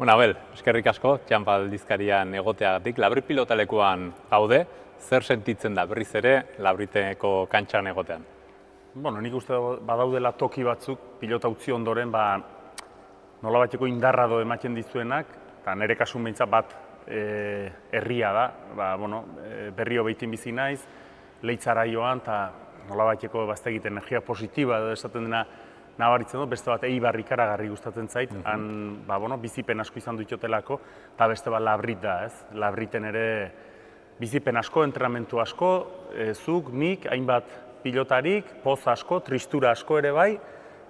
Bueno, Abel, eskerrik asko, txanpa aldizkarian egoteagatik. Labrit pilotalekuan gaude, zer sentitzen da berriz ere Labriteko kantxan egotean? Bueno, nik uste badaudela toki batzuk, pilota utzi ondoren, nolabaiteko indarra do ematen dizuenak, eta nire kasun behintzat bat herria da, berrio behitin bizi naiz, leitzara joan, eta nolabaiteko baztegiten energia positiba edo esaten dena nabaritzen dut, beste bat Eibar ikaragarri gustatzen zait, han bizipen asko izan dutxotelako, eta beste bat Labrit da, ez? Labriten ere bizipen asko, entrenamentu asko, zuk, nik, hainbat pilotarik, poz asko, tristura asko ere bai,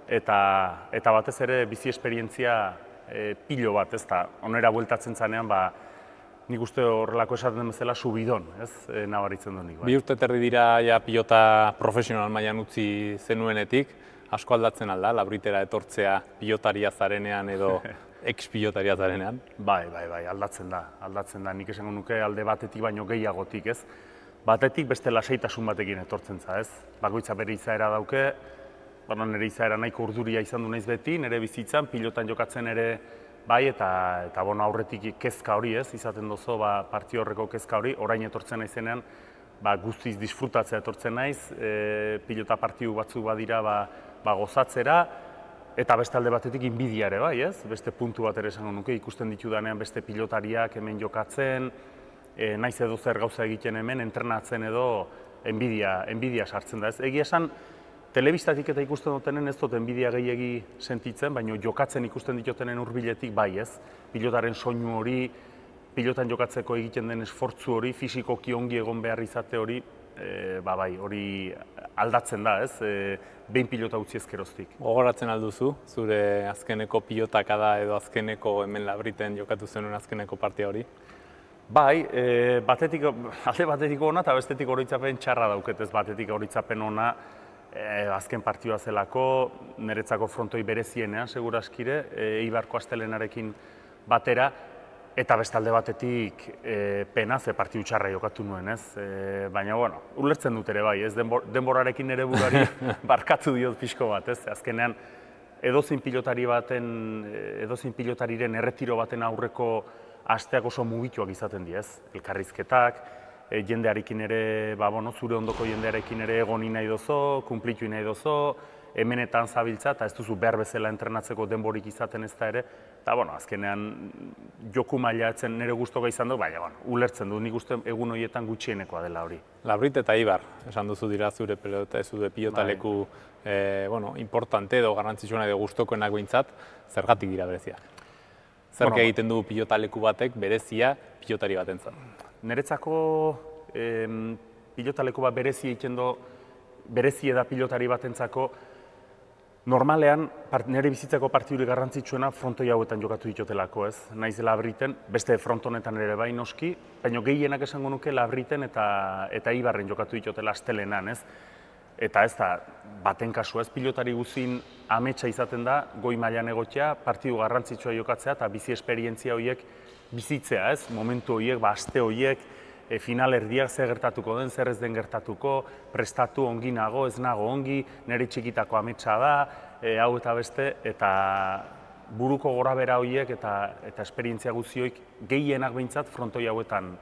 eta batez ere bizi esperientzia pilo bat, ez da, onera bueltatzen zanean, nik uste horrelako esaten den bezala subidon, ez, nabaritzen dut nik. Bi urte terdi dira pilota profesional mailan utzi zenuenetik, asko aldatzen alda, Labritera etortzea pilotaria zarenean edo ex-pilotaria zarenean? Bai, aldatzen da, nik esango nuke alde batetik baino gehiagotik, ez? Batetik beste lasaitasun batekin etortzen za, ez? Bakoitza bere izaera dauke, nire izaera nahiko urduria izan du naiz beti, nire bizitzan, pilotan jokatzen ere bai, eta aurretik kezka hori, ez? Izaten dozo, partio horreko kezka hori, orain etortzen naizenean, guztiz disfrutatzea etortzen naiz, pilota partiu batzuk badira gozatzera, eta beste alde batetik inbidia ere bai, ez? Beste puntu bat ere esango nuke, ikusten ditudanean beste pilotariak hemen jokatzen, naiz edo zer gauza egiten hemen, entrenatzen edo inbidia sartzen da, ez? Egia esan, telebistatik eta ikusten dutenen ez dut inbidia gehiegi sentitzen, baina jokatzen ikusten ditutenen hurbiletik bai, ez? Pilotaren soinu hori, pilotan jokatzeko egiten den esfortzu hori, fisikoki ongi egon behar izate hori, hori aldatzen da, ez? Behin pilota utzi ezkeroztik. Gogoratzen alduzu, zure azkeneko pilotakada edo azkeneko hemen Labriten jokatu zenuen azkeneko partia hori? Bai, alde batetik ona eta bestetik oroitzapen txarra dauket, ez batetik oroitzapen ona azken partioa zelako, niretzako frontoi berezienean, seguraskire, Eibarko astelenarekin batera, eta beste alde batetik pena ze partiu txarra jokatu nuen, ez? Baina, ulertzen dut ere bai, ez? Denborarekin ere buruari barkatu diot pixko bat, ez? Azkenean, edozein pilotariren erretiro baten aurreko asteak oso mugituak izaten di, ez? Elkarrizketak, jendearekin ere, zure ondoko jendearekin ere egoni nahi dozo, kumplitu nahi dozo, hemenetan zabiltza, eta ez duzu behar bezala entrenatzeko denborik izaten ez da ere, eta, azkenean joku maila etzen nire gustoka izan du, baina, ulertzen du, nik uste egun horietan gutxienekoa dela hori. Labrit eta Eibar, esan duzu dira zure pilotaleku importante edo garrantzitsuena edo gustokoenak behintzat, zergatik dira bereziak? Zerk egiten du pilotaleku batek berezia pilotari batentzat? Niretzako pilotaleku bat berezi egiten du, berezi da pilotari batentzako, normalean, nire bizitzako partidurik garrantzitsuena frontoi hauetan jokatu ditutelako, ez? Naiz Labriten, beste frontonetan ere bai noski, baina gehienak esango nuke Labriten eta Eibarren jokatu ditutela astelenan, ez? Eta ez da, baten kasu ez, pilotari guzin ametsa izaten da, goi mailan egotea, partidu garrantzitsua jokatzea eta bizi esperientzia horiek bizitzea, ez? Momentu horiek, aste horiek, final erdiak zer gertatuko den, zer ez den gertatuko, prestatu ongi nago, ez nago ongi, nire txikitako ametsa da, hau eta beste, eta buruko gorabera horiek eta esperientzia guzioik gehienak behintzat frontoi hauetan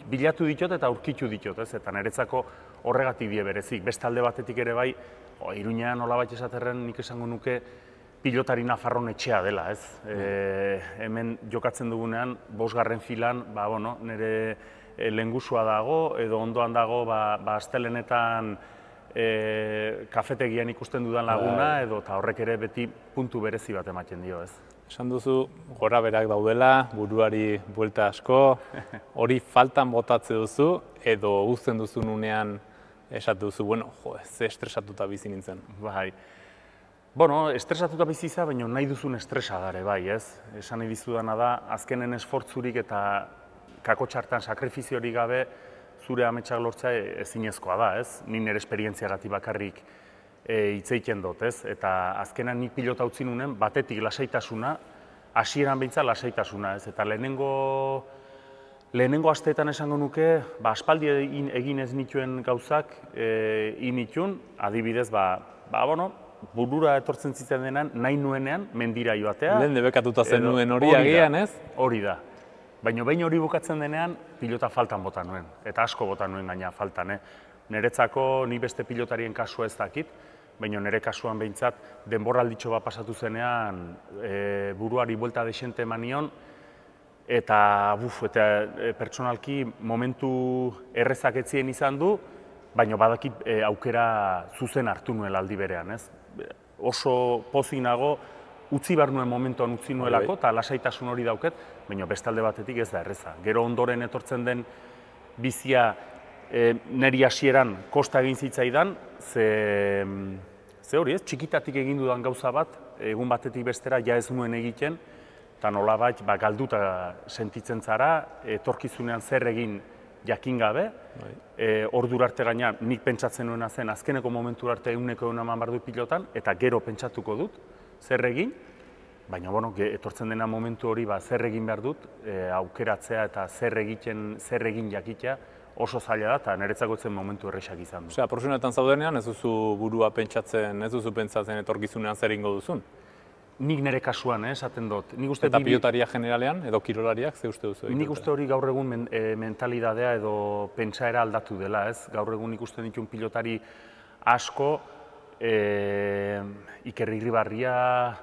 bilatu ditot eta aurkitu ditot, ez? Eta niretzako horregatik die berezik. Beste alde batetik ere bai, Iruñean nolabait esaterren nik esango nuke pilotari nafarron etxea dela, ez? Hemen jokatzen dugunean, 5. filan, nire lehengusua dago, edo ondoan dago, astelenetan kafetegian ikusten dudan laguna, edo eta horrek ere beti puntu berezi bat ematen dio, ez? Esan duzu, gora berak daudela, buruari buelta asko, hori faltan botatze duzu, edo uzten duzu nunean esatu duzu, ze estresatuta bizi nintzen. Bai. Estresatuta biziza, baina nahi duzun estresa dare, bai, ez? Esan nahi dizudana da, azkenen esfortzurik eta kakotxartan sakrifiziorik gabe zure ametsak lortzea ezinezkoa da, ez? Ni nire esperientziagatik bakarrik hitz egiten dut, ez? Eta azkenan nik pilota utzi nunen, batetik lasaitasuna, hasieran behintzat lasaitasuna, ez? Eta lehenengo asteetan esango nuke, aspaldi egin ez nituen gauzak initun, adibidez, burura etortzen zitzen denan, nahi nuenean mendira joatea. Lehen debekatuta zen nuen hori agian, ez? Hori da. Baina behin hori bukatzen denean, pilota faltan bota nuen. Eta asko bota nuen gaina faltan. Niretzako ni beste pilotarien kasua ez dakit, baina nire kasuan behintzat denboralditxo bat pasatu zenean buruari buelta desente eman nion, eta pertsonalki momentu errezak etzien izan du, baina badakit aukera zuzen hartu nuela aldi berean, ez? Oso pozik nago, utzi behar nuen momentuan utzi nuelako, eta lasaitasun hori dauket, baina bestalde batetik ez da erreza. Gero ondoren etortzen den bizia neri hasieran kosta egin zitzaidan, ze hori ez, txikitatik egin dudan gauza bat, egun batetik bestera ja ez nuen egiten, eta nolabait galduta sentitzen zara, etorkizunean zer egin jakin gabe, ordura arte gaina nik pentsatzen nuena zen azkeneko momentu arte ehuneko ehun eman behar du pilotan, eta gero pentsatuko dut zer egin, baina etortzen dena momentu hori zer egin behar dut, aukeratzea eta zer egin jakitea oso zaila da, eta niretzako zen momentu errexak izan du. Osea, profesionaletan zaudenean ez duzu burua pentsatzen, ez duzu pentsatzen etorkizunean zer egingo duzun? Nik nire kasuan, esaten dut. Eta pilotaria generalean, edo kirolariak, ze uste duzu? Nik uste hori gaur egun mentalidadea edo pentsaera aldatu dela, ez? Gaur egun ikusten ditun pilotari asko, Iker Irribarria,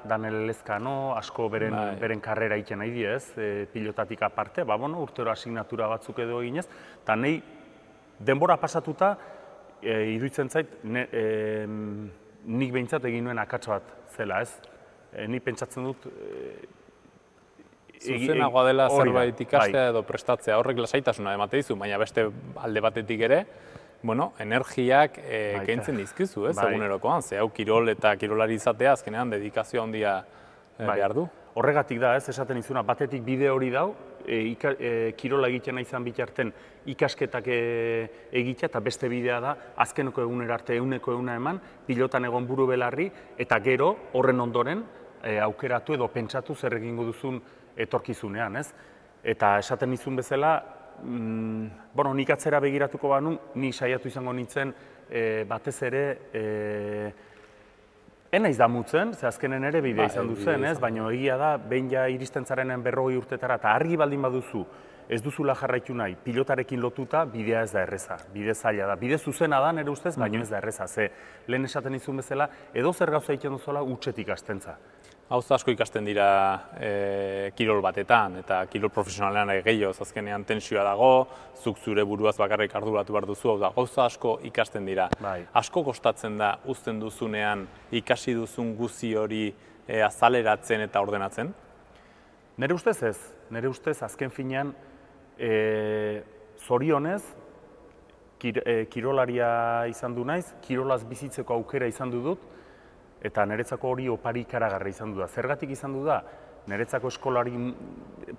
Daniel Elezkano, asko beren karrera egiten nahi di, ez? Pilotatik aparte, urtero asignatura batzuk edo eginez, eta nahi denbora pasatuta, iruditzen zait, nik behintzat egin nuen akats bat zela, ez? Nik pentsatzen dut... Zuzenagoa dela zerbait ikastea edo prestatzea, horrek lasaitasuna emate dizu, baina beste alde batetik ere, energiak kentzen dizkizu, ez, egunerokoan, ze hau kirol eta kirolari izatea azkenean dedikazio handia behar du. Horregatik da, ez, esaten izuna, batetik bide hori dau, kirola egiten nahi izan bitarten ikasketak egitea, eta beste bidea da, azkeneko egunera arte ehuneko ehuna eman, pilotan egon buru belarri, eta gero horren ondoren aukeratu edo pentsatu zer egingo duzun etorkizunean, ez? Eta esaten izun bezala, nik atzera begiratuko banu, ni saiatu izango nintzen batez ere enaiz damutzen, ze azkenen ere bidea izan duzen, ez? Baina egia da, behin ja iristen zarenen 40 urtetara, eta argi baldin baduzu, ez duzula jarraitu nahi, pilotarekin lotuta, bidea ez da erreza, bide zaila da. Bide zuzena da, nire ustez, baina ez da erreza, ze lehen esaten izun bezala, edo zer gauza egiten duzuela utxetik astentza. Gauza asko ikasten dira kirol batetan, eta kirol profesionalean gehiagoz azkenean tensioa dago, zuk zure buruaz bakarrik arduratu behar duzu, gauza asko ikasten dira. Asko kostatzen da uzten duzunean ikasi duzun guzi hori azaleratzen eta ordenatzen? Nire ustez ez. Nire ustez azken finean zorionez kirolaria izan du naiz, kirolaz bizitzeko aukera izan dut, eta niretzako hori opari ikaragarra izan du da. Zergatik izan du da, niretzako eskolari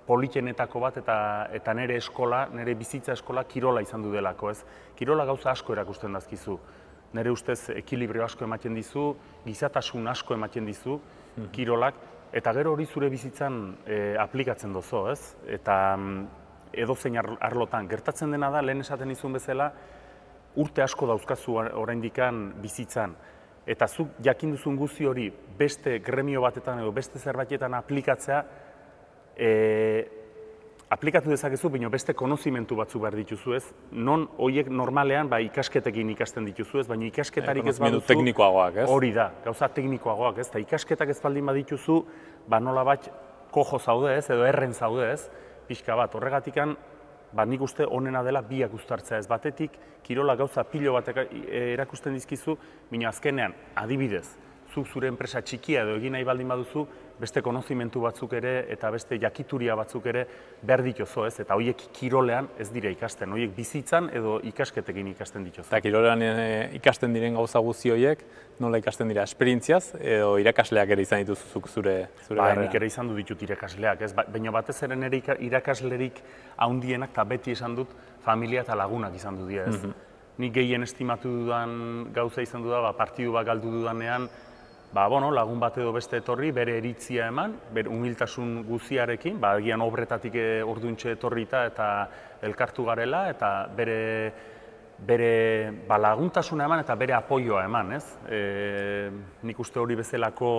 politenetako bat eta nire eskola, nire bizitza eskola kirola izan du delako, ez? Kirola gauza asko erakusten dazkizu. Nire ustez ekilibrio asko ematen dizu, gizatasun asko ematen dizu, kirolak, eta gero hori zure bizitzan aplikatzen dozo, ez? Eta edozein arlotan. Gertatzen dena da, lehen esaten izun bezala, urte asko dauzkazu oraindikan bizitzan. Eta zuk jakin duzun guzti hori beste gremio batetan edo beste zerbaitetan aplikatzea, aplikatu dezakezu, baina beste konozimentu batzu behar dituzu, ez? Non horiek normalean ikasketekin ikasten dituzu, ez? Baina ikasketarik ez baduzu... teknikoagoak, ez? Hori da, gauza teknikoagoak, ez? Eta ikasketak ez baldin badituzu, nola bat kojo zaude, ez? Edo erren zaude, ez? Pixka bat, horregatikan, nik uste onena dela biak uztartzea, ez? Batetik, kirola gauza pilo bat erakusten dizkizu, baina azkenean, adibidez, zuk zure enpresa txikia edo egin nahi baldin baduzu, beste konozimentu batzuk ere eta beste jakituria batzuk ere behar dituzo, ez? Eta horiek kirolean ez dira ikasten, horiek bizitzan edo ikasketekin ikasten dituzo. Eta kirolean ikasten diren gauza guzti horiek, nola ikasten dira, esperientziaz edo irakasleak ere izan dituzuzuk zure garrean? Nik ere izan du ditut irakasleak, ez? Baina batez ere nire irakaslerik handienak eta beti esan dut familia eta lagunak izan du dira, ez? Nik gehien estimatu dudan gauza izan du da, partidu bat galdu dudanean, lagun bat edo beste etorri, bere eritzia eman, bere humiltasun guziarekin, agian obretatik orduntxe etorrita eta elkartu garela, eta bere bere laguntasuna eman eta bere apoioa eman, ez? Nik uste hori bezalako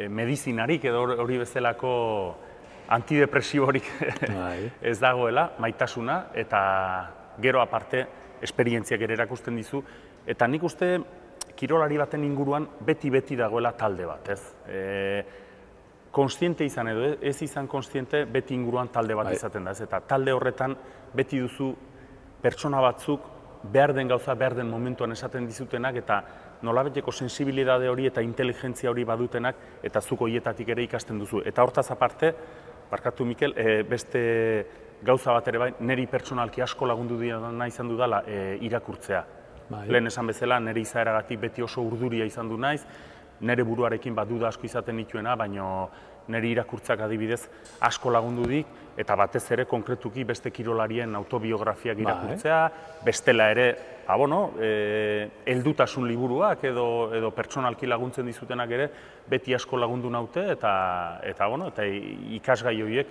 medizinarik edo hori bezalako antidepresiborik ez dagoela, maitasuna, eta gero aparte esperientziak ere erakusten dizu, eta nik uste kirolari baten inguruan beti dagoela talde bat, ez? Konstiente izan edo ez izan konstiente, beti inguruan talde bat izaten da, ez? Eta talde horretan beti duzu pertsona batzuk behar den gauza, behar den momentuan esaten dizutenak, eta nolabeteko sensibilidade hori eta inteligentzia hori badutenak, eta zuk horietatik ere ikasten duzu. Eta hortaz aparte, barkatu Mikel, beste gauza bat ere bai, niri pertsonalki asko lagundu nahi izan dudala irakurtzea. Lehen esan bezala, nire izaeragatik beti oso urduria izan du naiz, nire buruarekin duda asko izaten dituena, baina nire irakurtzak adibidez asko lagundu dik, eta batez ere konkretuki beste kirolarien autobiografiak irakurtzea, bestela ere, heldutasun liburuak edo pertsonalki laguntzen dizutenak ere, beti asko lagundu naute, eta ikasgai horiek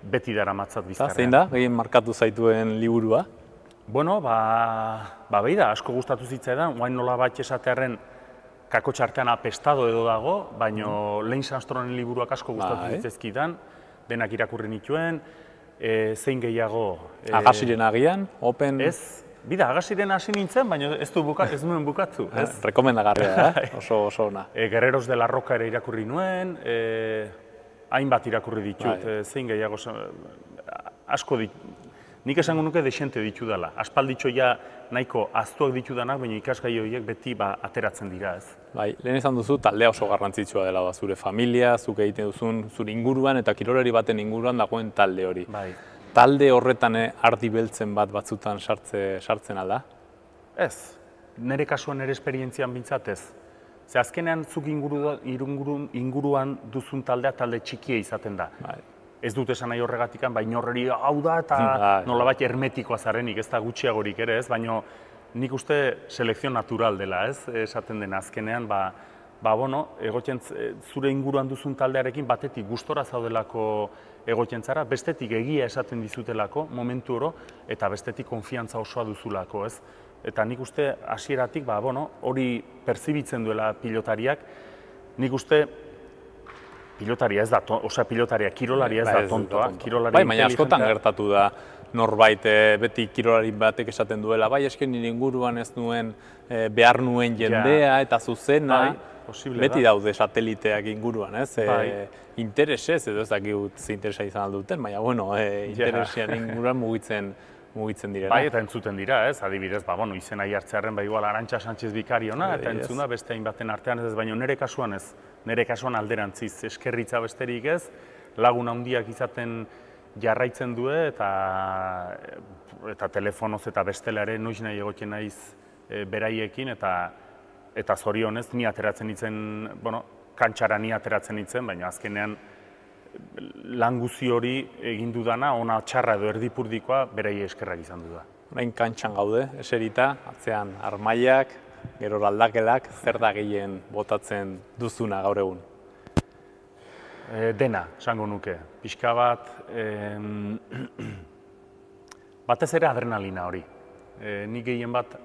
beti daramatzat bizkarrean. Zein da, gehien markatu zaituen liburua? Bueno, behi da, asko gustatu zitzaidan, guain nola bat esatearen kakotxartean apestado edo dago, baina Lance Armstrongen liburuak asko gustatu zitzaizkidan, denak irakurri nituen, zein gehiago... Agasiren agian, Open... Ez, bida, Agasiren hasi nintzen, baina ez nuen bukatu. Rekomendagarria, oso ona. Guerreros de la Roca ere irakurri nuen, hainbat irakurri ditut, zein gehiago... Asko ditut. Nik esango nuke desente ditu dela. Aspalditxo ja nahiko aztuak ditu danak, baina ikasgai horiek beti ateratzen dira, ez. Bai, lehen esan duzu taldea oso garrantzitsua dela, zure familia, zuk egiten duzun, zure inguruan eta kirolari baten inguruan dagoen talde hori. Bai. Talde horretan ardi beltzen batzutan sartzen alda? Ez, nire kasuan nire esperientzian bintzat ez. Ze azkenean zuk inguruan duzun taldea talde txikia izaten da. Ez dut esan nahi horregatikan, baina horreri hau da eta nolabait hermetikoa zarenik, ez da gutxiagorik ere ez, baina nik uste selekzio natural dela, ez, esaten den azkenean, zure inguruan duzun taldearekin batetik gustora zaudelako egoten zara, bestetik egia esaten dizutelako momentu oro, eta bestetik konfiantza osoa duzulako, ez. Eta nik uste hasieratik, hori perzibitzen duela pilotariak, nik uste pilotaria ez da, pilotaria, kirolaria ez da tontoa. Bai, baina askotan gertatu da norbait beti kirolari batek esaten duela, bai, esken nire inguruan ez nuen behar nuen jendea eta zuzena, beti daude sateliteak inguruan, ez? Interesez, edo ez dakit ze interesa izan alduten, baina, interesian inguruan mugitzen direla. Bai, eta entzuten dira, ez? Adibidez, izena jartzearen, igual Arantxa Sánchez Bikariona, eta entzun da beste hainbaten artean ez, baina nire kasuan ez. Nire kasuan alderantziz, eskerritza besterik ez, lagun handiak izaten jarraitzen du eta telefonoz eta bestelare noiz nahi egoten naiz beraiekin, eta zorionez ni ateratzen nintzen, kantxara ni ateratzen nintzen, baina azkenean lan guzi hori egin dudana, ona txarra edo erdipurdikoa berai eskerrak izan du da. Orain kantxan gaude, eserita, atzean armailak, gero aldakelak, zer da gehien botatzen duzuna gaur egun? Dena, esango nuke. Pixka bat, batez ere adrenalina hori. Nik gehien bat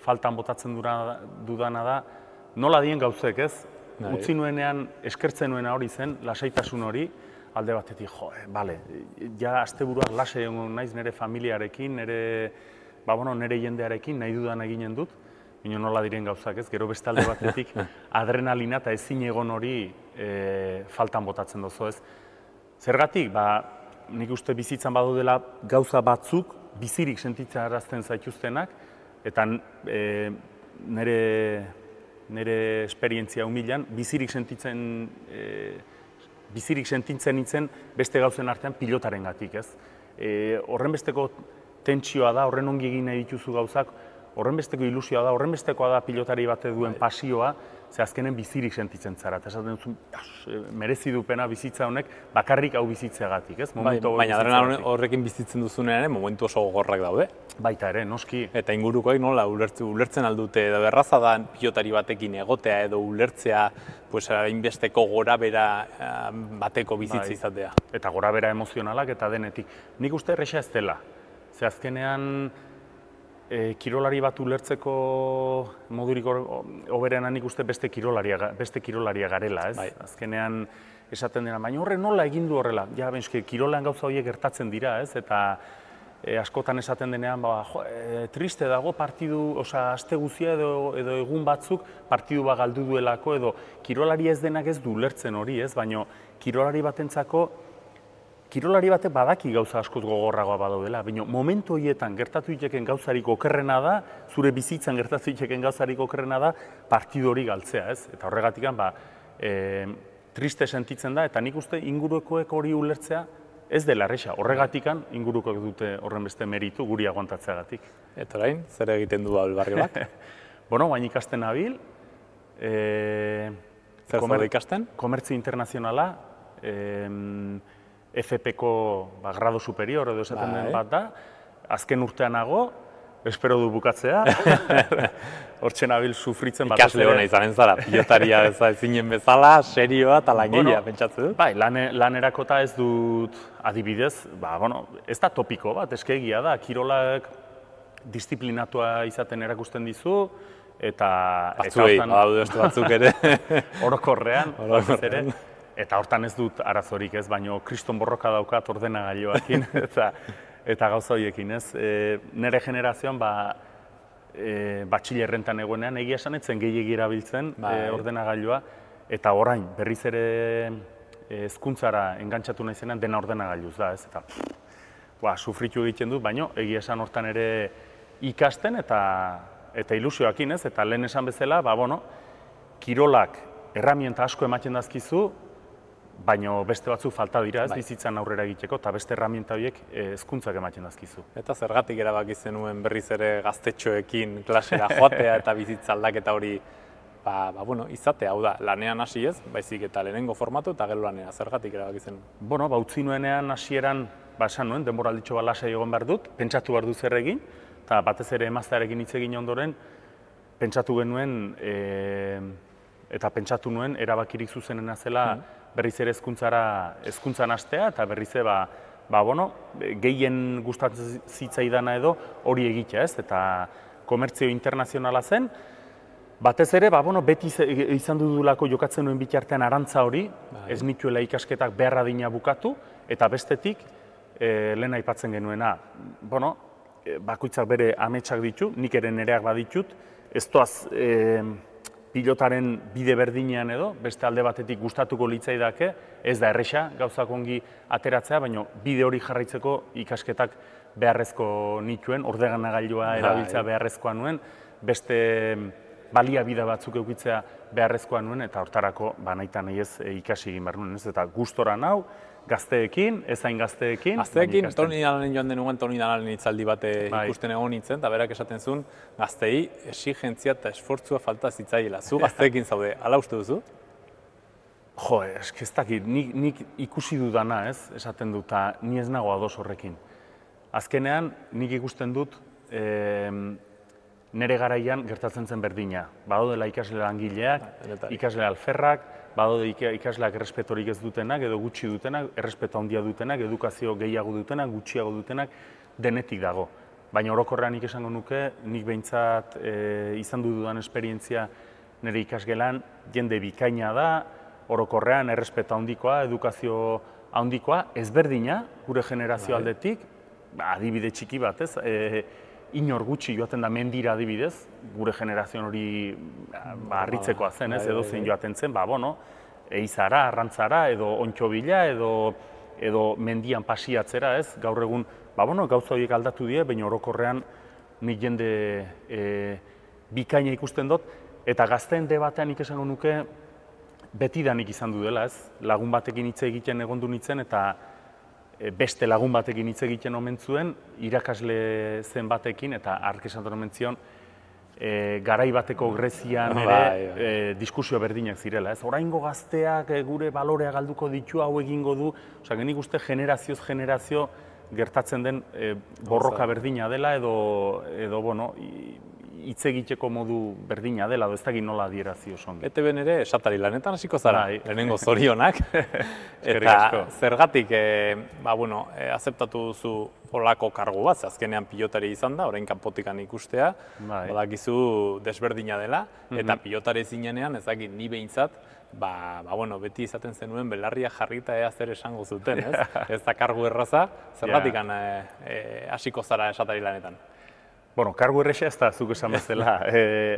faltan botatzen dudana da, nola dien gauzek, ez? Utzi nuenean, eskertzen nuena hori zen, lasaitasun hori, alde batetik, ja asteburuak lasai egon naiz nire familiarekin, nire jendearekin, nahi dudan eginen dut, baina nola diren gauzak, ez? Gero beste alde batetik adrenalina eta ezin egon hori faltan botatzen duzu, ez? Zergatik, nik uste bizitzan dela gauza batzuk bizirik sentitzen arazten zaituztenak, eta nire esperientzia humilan, bizirik sentitzen nintzen beste gauzen artean pilotarengatik, ez? Horrenbesteko tentsioa da, horren ongi egin nahi dituzu gauzak, horrenbesteko ilusioa da, horrenbestekoa da pilotari bate duen pasioa, ze azkenen bizirik sentitzen zara. Eta esaten duzu, merezi dupena bizitza honek, bakarrik hau bizitzeagatik, ez? Baina adrenalin horrekin bizitzen duzunean ere, momentu oso gogorrak daude. Baita ere, noski. Eta ingurukoek nola ulertzen aldute, edo erraza da pilotari batekin egotea edo ulertzea, hainbesteko gorabera bateko bizitza izatea. Eta gorabera emozionalak eta denetik. Nik uste erresa ez dela. Ze azkenean kirolari bat ulertzeko modurik hoberena nik uste beste kirolaria garela, ez? Bai. Azkenean esaten dena, baina horre nola egin du horrela? Ja, benski, kirolean gauza horiek gertatzen dira, ez? Eta askotan esaten denean, triste dago partidu, aste guzia edo egun batzuk partidu bat galdu duelako, edo kirolari ez denak ez du ulertzen hori, ez? Baina kirolari batek badaki gauza askoz gogorragoa badaudela, baina momentu horietan gertatu diteken gauzarik okerrena da, zure bizitzan gertatu diteken gauzarik okerrena da, partidu hori galtzea, ez? Eta horregatik, triste sentitzen da, eta nik uste ingurukoek hori ulertzea ez dela erresa. Horregatik ingurukoek dute horren beste meritu guri aguantatzeagatik. Eta orain, zer egiten du Abelbarribak? Bueno, baina ikasten nabil. Zer zaude ikasten? Komertzio internazionala, FP-ko grado superior edo esaten den bat da. Azken urtean nago, espero du bukatzea. Hortxe nabil sufritzen bat. Ikasle hona izanen zara, pilotaria ezinen bezala, serioa eta langilea, pentsatzen dut? Bai, lanerakota ez dut adibidez, ez da topiko bat, eskegia da, kirolak disiplinatua izaten erakusten dizu, eta... Batzuei, beste batzuk ere. Orokorrean, ere. Eta hortan ez dut arazorik ez, baina kriston borroka daukat ordenagailuakin eta gauza horiekin ez. Nere generazioan batxilerrentan egonean egia esan etzen gehiegi erabiltzen ordenagailua, eta orain berriz ere hezkuntzara engantzatu naizenean dena ordenagailuz da ez. Eta sufritu egiten dut, baina egia esan hortan ere ikasten eta ilusioakin ez, eta lehen esan bezala, kirolak erramienta asko ematen dazkizu, baina beste batzuk falta dira ez bizitzan aurrera egiteko, eta beste erramienta horiek hezkuntzak ematen dazkizu. Eta zergatik erabaki zenuen berriz ere gaztetxoekin klasera joatea eta bizitza aldaketa hori izatea, hau da, lanean hasi ez, baizik eta lehenengo formatu eta gero lanera, zergatik erabaki zenuen? Utzi nuenean hasieran, esan nuen, denboralditxo bat lasai egon behar dut, pentsatu behar du zer egin, eta batez ere emaztearekin hitz egin ondoren, pentsatu genuen eta pentsatu nuen erabakirik zuzenena zela berriz ere hezkuntzan hastea eta berriz ere gehien gustatzen zitzaidana edo hori egitea ez, eta komertzio internazionala zen. Batez ere, beti izan dudulako jokatzen nuen bitartean arantza hori, ez nituela ikasketak behar adina bukatu, eta bestetik, lehen aipatzen genuena, bakoitzak bere ametsak ditu, nik ere nereak baditut, ez doaz pilotaren bide berdinean edo, beste alde batetik gustatuko litzaidake, ez da erresa gauzak ongi ateratzea, baina bide hori jarraitzeko ikasketak beharrezko nituen, ordenagailua erabiltzea beharrezkoa nuen, beste baliabide batzuk edukitzea beharrezkoa nuen, eta hortarako nahitan nahi ez ikasi egin behar nuen, eta gustora nau, gazteekin, ezain gazteekin. Gazteekin, Toni Danalen joan denuen Toni Danalen hitzaldi bat ikusten egon nintzen, eta berak esaten zuen, gaztei exigentzia eta esfortzua falta zitzaiela. Zu gazteekin zaude, hala uste duzu? Jo, ez dakit, nik ikusi dudana ez, esaten dut, eta ni ez nago ados horrekin. Azkenean, nik ikusten dut, nere garaian gertatzen zen berdina. Badaudela ikasle langileak, ikasle alferrak, badaude ikasleak errespetorik ez dutenak, edo gutxi dutenak, errespeto handia dutenak, edukazio gehiago dutenak, gutxiago dutenak, denetik dago. Baina orokorrean nik esango nuke, nik behintzat izan dudan esperientzia nire ikasgelan, jende bikaina da, orokorrean errespeto handikoa, edukazio handikoa, ezberdina, gure generazio aldetik, adibide txiki bat, ez? Inor gutxi joaten da mendira adibidez, gure generazioan hori harritzekoa zen, edo zein joaten zen, eizara, arrantzara, edo ontxobila, edo mendian pasiatzera, ez? Gaur egun, gauza horiek aldatu die, baina orokorrean nik jende bikaina ikusten dut, eta gazteen debatean nik esango nuke betidanik izan du dela, ez? Lagun batekin hitz egiten egondu nintzen, eta beste lagun batekin hitz egiten omen zuen, irakasle zen batekin, eta ark esan omen zion, garai bateko Grezian ere diskusio berdinak zirela. Oraingo gazteak gure balorea galduko ditu, hau egingo du, nik uste generazioz gertatzen den borroka berdina dela, edo hitz egiteko modu berdina dela, ez dakit nola adierazi oso ongi. ETB-n ere esatari lanetan hasiko zara, lehenengo zorionak. Eta zergatik, azeptatu duzu olako kargu bat, azkenean pilotari izan da, orain kanpotikan ikustea, badakizu desberdina dela, eta pilotari zinenean, ez dakit, ni behintzat, beti izaten zenuen belarria jarrita ea zer esango zuten, ez? Ez da kargu erraza, zergatik hasiko zara esatari lanetan? Bueno, kargu erresa ez da, zuk esan bezala.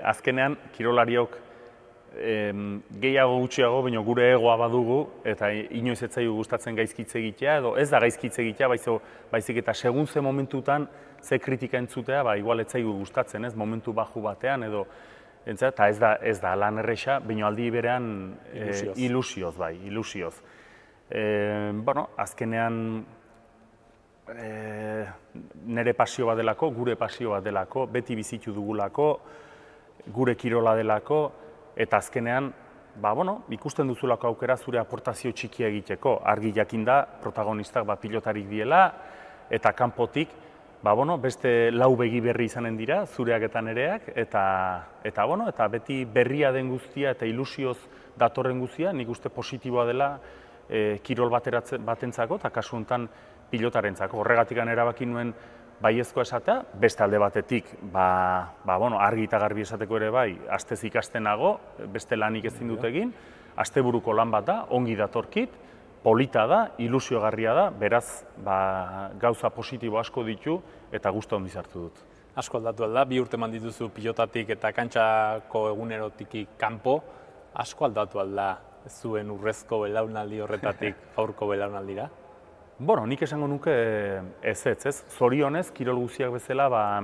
Azkenean, kirolariok gehiago gutxiago, baina gure egoa badugu, eta inoiz ez zaigu gustatzen gaizkitze egitea, edo ez da gaizkitze egitea, baizik eta segun ze momentutan, ze kritika entzutea, igual ez zaigu gustatzen, ez, momentu baju batean, edo, eta ez da lan erresa, baina aldi berean ilusioz. Bueno, azkenean nire pasio bat delako, gure pasio bat delako, beti bizitu dugulako, gure kirola delako, eta azkenean, ikusten duzulako aukera zure aportazio txikia egiteko. Argi jakin da, protagonistak pilotarik diela, eta kanpotik, beste lau begi berri izanen dira, zureak eta nereak, eta beti berria den guztia eta ilusioz datorren guztia, nik uste positiboa dela kirol batentzako, eta kasu honetan pilotarentzako. Horregatik erabaki nuen baiezkoa esatea, beste alde batetik, argi eta garbi esateko ere astez ikastenago, beste lanik ezin dut egin, asteburuko lan bat da, ongi datorkit, polita da, ilusiogarria da, beraz, gauza positibo asko ditu eta gustu handiz hartu dut. Asko aldatu alda, 2 urte eman dituzu pilotatik eta kantxako egunerotik kanpo, asko aldatu alda zuen urrezko belaunaldi horretatik gaurko belaunaldira? Bueno, nik esango nuke ez. Zorionez, kirol guztiak bezala,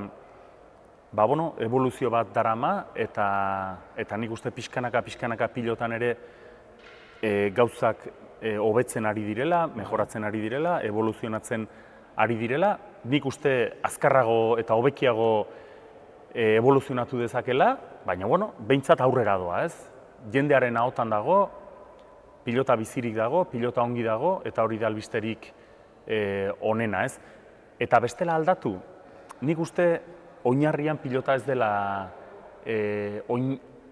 evoluzio bat darama, eta nik uste pixkanaka pilotan ere gauzak hobetzen ari direla, mejoratzen ari direla, evoluzionatzen ari direla. Nik uste azkarrago eta hobekiago evoluzionatu dezakela, baina, behintzat aurrera doa, ez? Jendearen ahotan dago, pilota bizirik dago, pilota ongi dago, eta hori da albisterik onena, ez? Eta bestela aldatu, nik uste oinarrian pilota ez dela,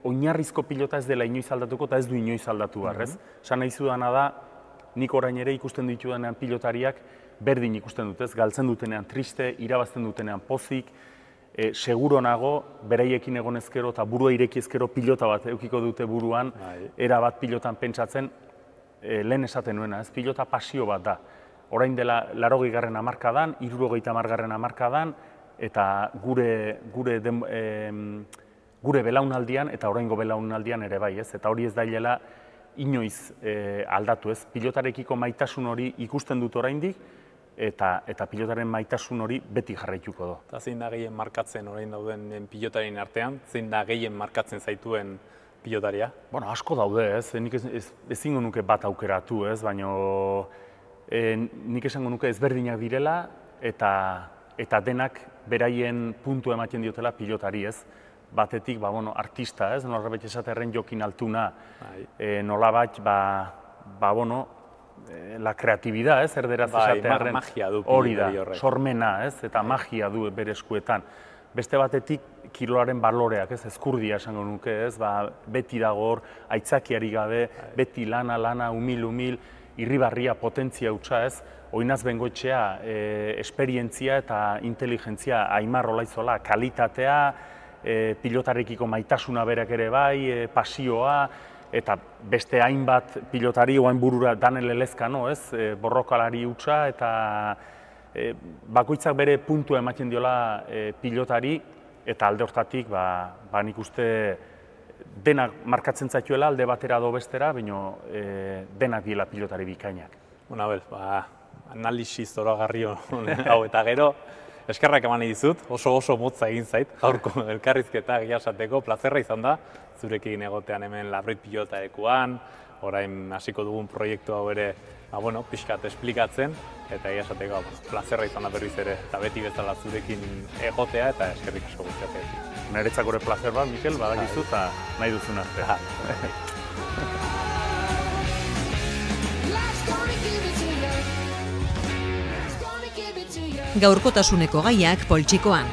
oinarrizko pilota ez dela inoiz aldatuko eta ez du inoiz aldatu behar, ez? Esan nahi zudana da, nik orain ere ikusten ditudanean pilotariak berdin ikusten dut, ez? Galtzen dutenean triste, irabazten dutenean pozik, seguro nago, beraiekin egonezkero eta burua irekiezkero pilota bat eukiko dute buruan, era bat pilotan pentsatzen, lehen esaten nuena, ez? Pilota pasio bat da. Orain dela 80. hamarkadan, 70. hamarkadan, eta gure belaunaldian eta oraingo belaunaldian ere bai, ez? Eta hori ez dailela inoiz aldatu, ez? Pilotarekiko maitasun hori ikusten dut oraindik, eta pilotaren maitasun hori beti jarraituko du. Eta zein da gehien markatzen orain dauden pilotarien artean, zein da gehien markatzen zaituen pilotaria? Bueno, asko daude, ez? Nik ezingo nuke bat aukeratu, ez? Baina nik esango nuke ezberdinak direla eta denak beraien puntu ematen diotela pilotari, ez? Batetik, artista, ez? Nolabait esaterren Jokin Altuna, nolabait, la kreatibidad, ez? Erderaz esaterren hori da, sormena, ez? Eta magia du bere eskuetan. Beste batetik, kirolaren baloreak, ez? Ezkurdia esango nuke, ez? Beti dago hor, aitzakiari gabe, beti lana, umil, irribarria, potentzia hutsa, ez? Oinaz Bengoetxea, esperientzia eta inteligentzia Aimar Olaizola, kalitatea, pilotarekiko maitasuna berak ere bai, pasioa, eta beste hainbat pilotari oain burura Daniel Elezkano, ez? Borrokalari hutsa eta bakoitzak bere puntua ematen diola pilotari, eta alde hortatik, nik uste denak markatzen zaituela alde batera do bestera, baina denak dira pilotari bikainak. Bueno, Abel, analisi zoragarri hau eta gero, eskerrak eman dizut, oso motza egin zait, gaurko elkarrizketa egia esateko, plazerra izan da, zurekin egotean hemen Labrit pilotaekuan, orain hasiko dugun proiektu hau ere, pixkat esplikatzen, eta egia esateko, plazerra izan da berriz ere, eta beti bezala zurekin egotea, eta eskerrik asko guztiatik. Niretzako ere plazer bat, Mikel, badakizu, eta nahi duzun arte. Gaurkotasuneko gaiak poltsikoan.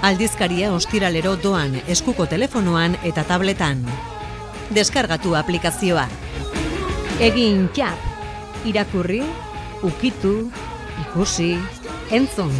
Aldizkaria ostiralero doan eskuko telefonoan eta tabletan. Deskargatu aplikazioa. Egin txap. Irakurri, ukitu, ikusi, entzun.